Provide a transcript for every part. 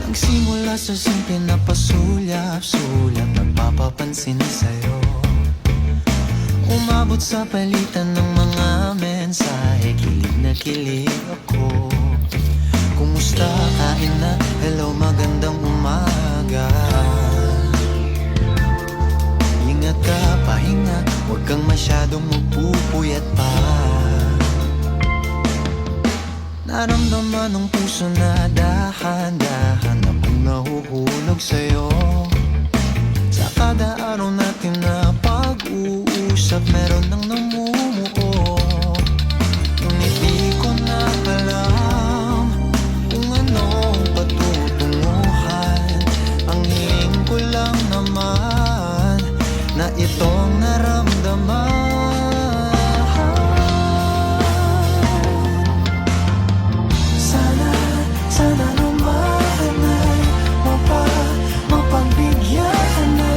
Nagsimula sa simple na pasulyap-sulyap, nagpapapansin sa'yo. Umabot sa palitan ng mga mensahe, kilig na kilig ako. Kumusta, kain na, hello, magandang umaga. Ingat ka, pahinga, huwag kang masyadong magpupuyat pa. Naramdaman ng puso na dahan-dahan akong nahuhulog sa'yo. Sa kada araw natin na pag-uusap, meron nang namumuo. Ngunit di ko na alam kung anong patutunguhan. Ang hiling ko lang naman na itong naramdaman. Sana lumahan ay mapagbigyan na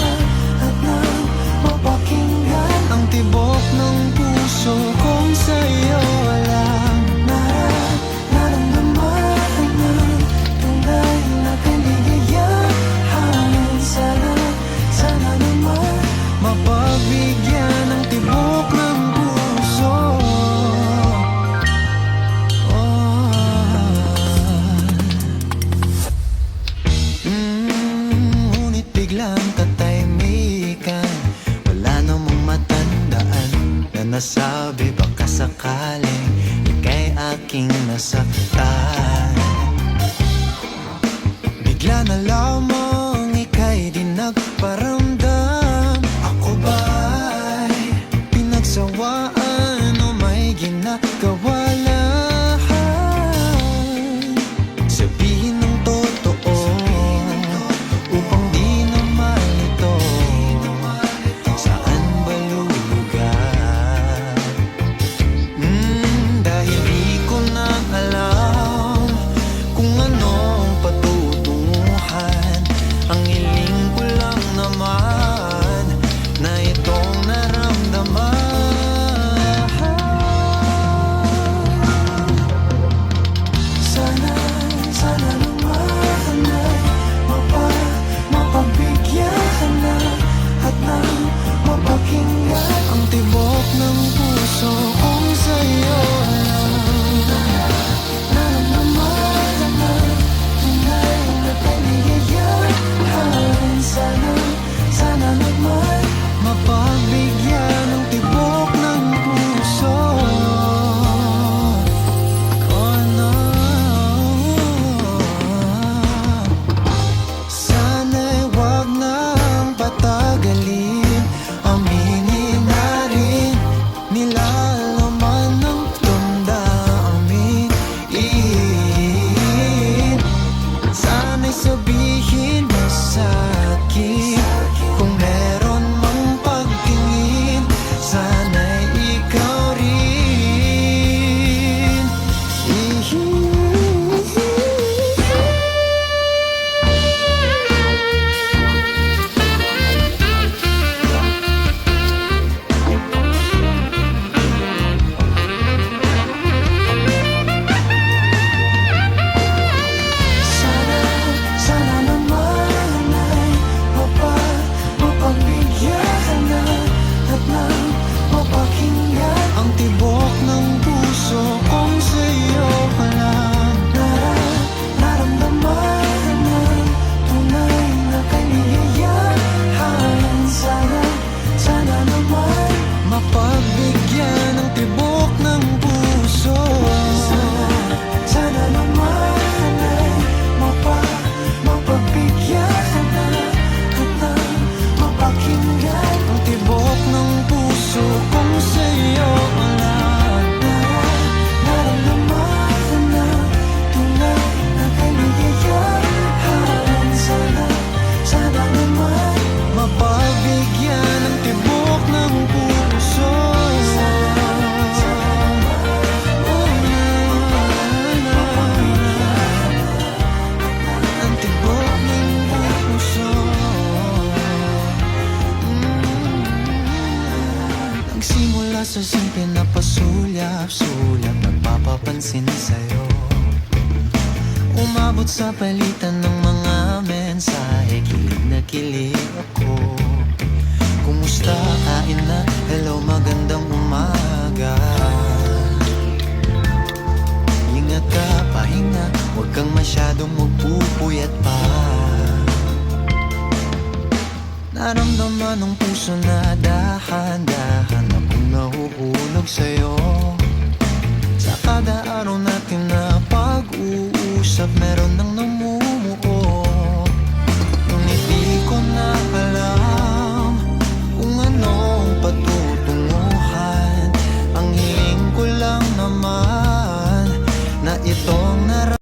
at nang mapakinggan ang tibok ng puso kong sa'yo lang naramdaman ng tunay na kaligayahan. Sana naman mapagbigyan ng tibok ng puso. Biglang katahimikan, wala namang matandaan na nasabi baka sakaling ika'y aking nasaktan. Bigla na lamang ika'y di nagparamdam. Ako ba'y pinagsawaan o may ginagawa lang? Sabihin ng totoo upang di ang tibok ng puso kong sa'yo lang naramdaman na tunay na kaligayahan. Sana naman mapagbigyan ng tibok ng puso. Oh no, sana'y wag nang patagalin. Aminin na rin nila laman ng damdamin. Sana'y sabihin mo sa'kin kung meron mang pagtingin. Sana'y ikaw rin. Sana naman ay mapagbigyan na at nang mapakinggan ang tibok ng puso kong sa'yo lang naramdaman ng tunay na kaligayahan. Sana naman mapagbigyan ng tibok ng puso. Sana naman ay mapagbigyan na at nang mapakinggan ang tibok ng puso kong sa'yo lang naramdaman na tunay na kaligayahan. Sana naman mapagbigyan ng tibok ng puso. Ang tibok ng puso. Nagsimula sa simple na pasulyap-sulyap, nagpapapansin sa'yo. Umabot sa palitan ng mga kilikili ako. Kumusta, kain na, hello, magandang umaga. Ingat ka, pahinga, huwag kang masyadong magpupuyat pa. Naramdaman ng puso na dahan-dahan akong nahuhulog sa'yo.